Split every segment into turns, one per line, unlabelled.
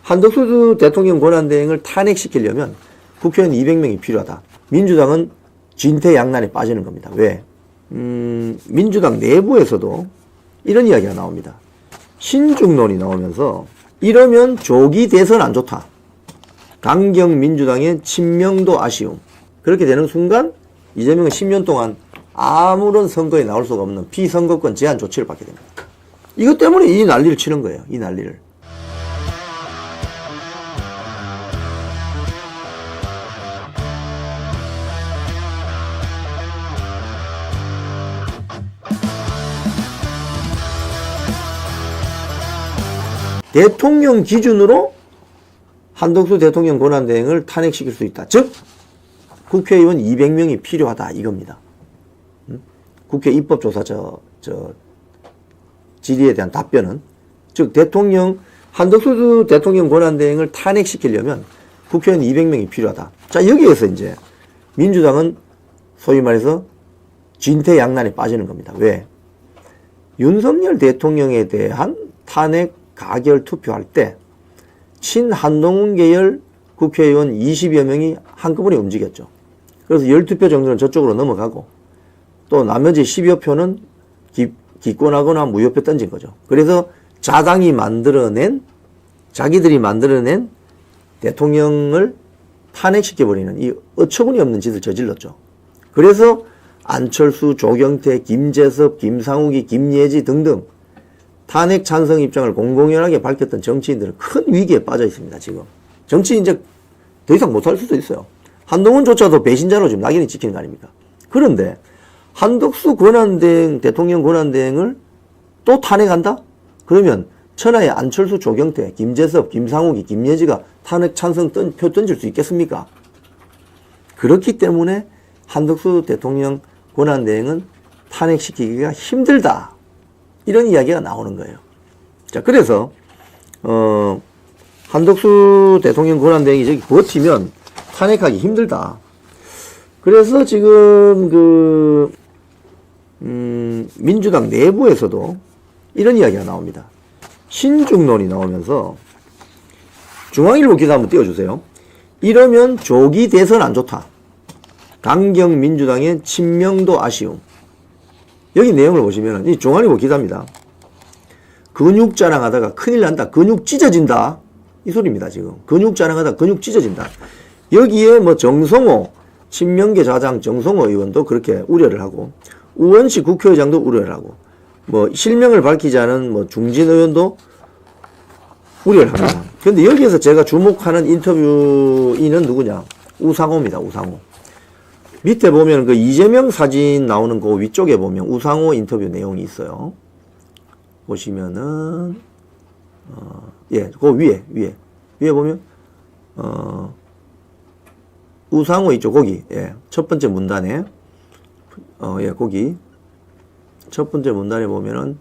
한덕수 대통령 권한대행을 탄핵시키려면 국회의원 200명이 필요하다. 민주당은 진퇴양난에 빠지는 겁니다. 왜? 민주당 내부에서도 이런 이야기가 나옵니다. 신중론이 나오면서 이러면 조기 대선 안 좋다. 강경 민주당의 친명도 아쉬움. 그렇게 되는 순간 이재명은 10년 동안 아무런 선거에 나올 수가 없는 비선거권 제한 조치를 받게 됩니다. 이것 때문에 이 난리를 치는 거예요. 이 난리를. 대통령 기준으로 한덕수 대통령 권한대행을 탄핵시킬 수 있다. 즉 국회의원 200명이 필요하다 이겁니다. 국회 입법조사 질의에 대한 답변은 즉 한덕수 대통령 권한대행을 탄핵시키려면 국회의원 200명이 필요하다. 자, 여기에서 이제 민주당은 소위 말해서 진퇴양난에 빠지는 겁니다. 왜? 윤석열 대통령에 대한 탄핵 가결 투표할 때 친한동훈 계열 국회의원 20여 명이 한꺼번에 움직였죠. 그래서 12표 정도는 저쪽으로 넘어가고 또 나머지 10여 표는 기권하거나 무효표 던진 거죠. 그래서 자기들이 만들어낸 대통령을 탄핵시켜버리는 이 어처구니 없는 짓을 저질렀죠. 그래서 안철수, 조경태, 김재섭, 김상욱이, 김예지 등등 탄핵 찬성 입장을 공공연하게 밝혔던 정치인들은 큰 위기에 빠져 있습니다, 지금. 정치 이제 더 이상 못할 수도 있어요. 한동훈조차도 배신자로 지금 낙인이 찍히는 거 아닙니까? 그런데 한덕수 대통령 권한대행을 또 탄핵한다? 그러면 천하의 안철수, 조경태, 김재섭, 김상욱이, 김예지가 탄핵 찬성 표 던질 수 있겠습니까? 그렇기 때문에 한덕수 대통령 권한대행은 탄핵시키기가 힘들다. 이런 이야기가 나오는 거예요. 자, 그래서 한덕수 대통령 권한대행이 저기 버티면 탄핵하기 힘들다. 그래서 지금 민주당 내부에서도 이런 이야기가 나옵니다. 신중론이 나오면서 중앙일보 기사 한번 띄워주세요. 이러면 조기 대선 안 좋다. 강경 민주당의 친명도 아쉬움. 여기 내용을 보시면 이 중앙일보 기사입니다. 근육 자랑하다가 큰일 난다. 근육 찢어진다. 이 소리입니다, 지금. 근육 자랑하다가 근육 찢어진다. 여기에 뭐 정성호, 친명계 좌장 정성호 의원도 그렇게 우려를 하고, 우원식 국회의장도 우려를 하고, 뭐 실명을 밝히지 않은 뭐 중진 의원도 우려를 합니다. 그런데 여기에서 제가 주목하는 인터뷰인은 누구냐? 우상호입니다, 우상호. 밑에 보면 그 이재명 사진 나오는 그 위쪽에 보면 우상호 인터뷰 내용이 있어요. 보시면은, 그 위에 보면, 우상호 있죠, 거기. 첫 번째 문단에, 거기. 첫 번째 문단에 보면은,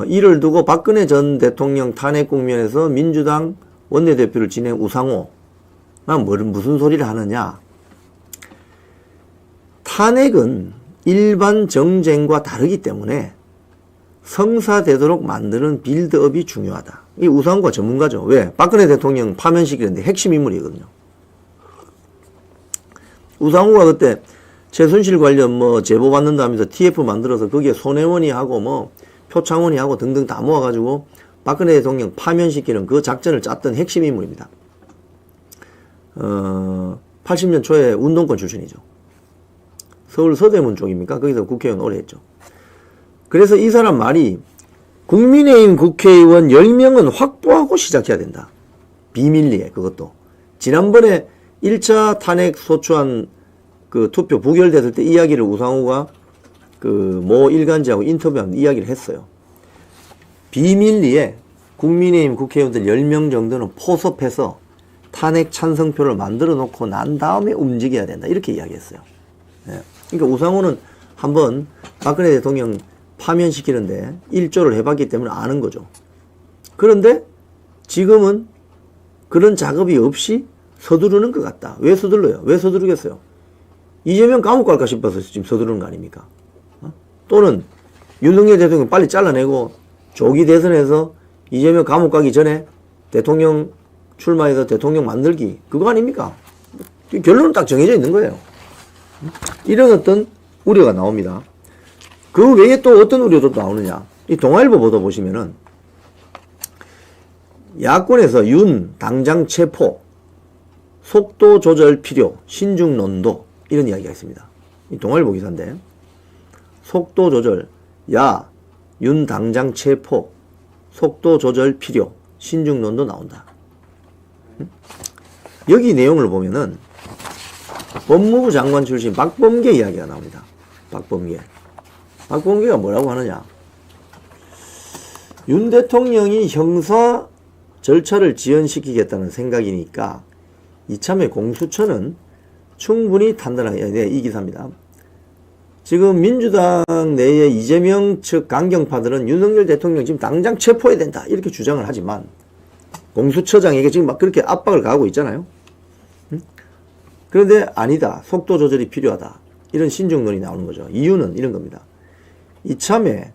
이를 두고 박근혜 전 대통령 탄핵 국면에서 민주당 원내대표를 지낸 우상호. 난 무슨 소리를 하느냐. 탄핵은 일반 정쟁과 다르기 때문에 성사되도록 만드는 빌드업이 중요하다. 이 우상호가 전문가죠. 왜? 박근혜 대통령 파면시키는데 핵심 인물이거든요. 우상호가 그때 최순실 관련 뭐 제보 받는다 하면서 TF 만들어서 거기에 손혜원이 하고 뭐 표창원이 하고 등등 다 모아가지고 박근혜 대통령 파면시키는 그 작전을 짰던 핵심 인물입니다. 80년 초에 운동권 출신이죠. 서울 서대문 쪽입니까? 거기서 국회의원 오래 했죠. 그래서 이 사람 말이 국민의힘 국회의원 10명은 확보하고 시작해야 된다. 비밀리에 그것도. 지난번에 1차 탄핵 소추안 그 투표 부결됐을 때 이야기를 우상호가 그 모 일간지하고 인터뷰한 이야기를 했어요. 비밀리에 국민의힘 국회의원들 10명 정도는 포섭해서 탄핵 찬성표를 만들어 놓고 난 다음에 움직여야 된다. 이렇게 이야기했어요. 그러니까 우상호는 한번 박근혜 대통령 파면시키는데 일조를 해봤기 때문에 아는 거죠. 그런데 지금은 그런 작업이 없이 서두르는 것 같다. 왜 서둘러요? 왜 서두르겠어요? 이재명 감옥 갈까 싶어서 지금 서두르는 거 아닙니까? 또는 윤석열 대통령 빨리 잘라내고 조기 대선에서 이재명 감옥 가기 전에 대통령 출마해서 대통령 만들기 그거 아닙니까? 결론은 딱 정해져 있는 거예요. 이런 어떤 우려가 나옵니다. 그 외에 또 어떤 우려도 나오느냐. 이 동아일보 보도 보시면은 야권에서 윤 당장 체포, 속도 조절 필요, 신중 논도 이런 이야기가 있습니다. 이 동아일보 기사인데 속도 조절, 윤 당장 체포, 속도 조절 필요, 신중 논도 나온다. 여기 내용을 보면은 법무부 장관 출신 박범계 이야기가 나옵니다. 박범계가 뭐라고 하느냐. 윤 대통령이 형사 절차를 지연시키겠다는 생각이니까 이참에 공수처는 충분히 단단하게, 네, 이 기사입니다. 지금 민주당 내에 이재명 측 강경파들은 윤석열 대통령 지금 당장 체포해야 된다 이렇게 주장을 하지만 공수처장에게 지금 막 그렇게 압박을 가하고 있잖아요. 그런데 아니다. 속도 조절이 필요하다. 이런 신중론이 나오는 거죠. 이유는 이런 겁니다. 이참에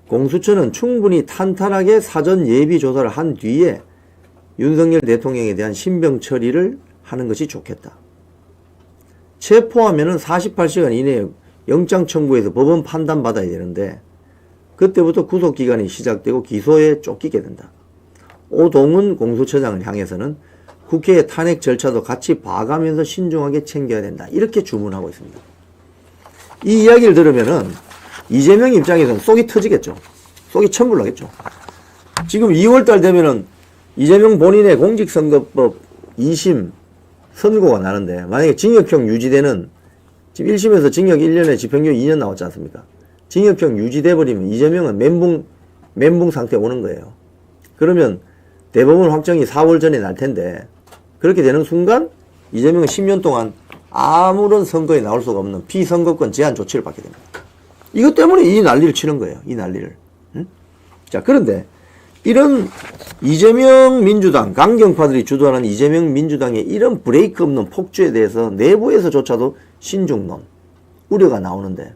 공수처는 충분히 탄탄하게 사전 예비 조사를 한 뒤에 윤석열 대통령에 대한 신병 처리를 하는 것이 좋겠다. 체포하면은 48시간 이내에 영장 청구해서 법원 판단 받아야 되는데 그때부터 구속기간이 시작되고 기소에 쫓기게 된다. 오동훈 공수처장을 향해서는 국회의 탄핵 절차도 같이 봐가면서 신중하게 챙겨야 된다. 이렇게 주문하고 있습니다. 이 이야기를 들으면은 이재명 입장에서는 속이 터지겠죠. 속이 천불나겠죠. 지금 2월달 되면은 이재명 본인의 공직선거법 2심 선고가 나는데 만약에 징역형 유지되는 지금 1심에서 징역 1년에 집행유예 2년 나왔지 않습니까? 징역형 유지돼 버리면 이재명은 멘붕 상태에 오는 거예요. 그러면 대법원 확정이 4월 전에 날 텐데 그렇게 되는 순간 이재명은 10년 동안 아무런 선거에 나올 수가 없는 피선거권 제한 조치를 받게 됩니다. 이것 때문에 이 난리를 치는 거예요. 이 난리를. 응? 자, 그런데 이런 이재명 민주당 강경파들이 주도하는 이재명 민주당의 이런 브레이크 없는 폭주에 대해서 내부에서조차도 신중론, 우려가 나오는데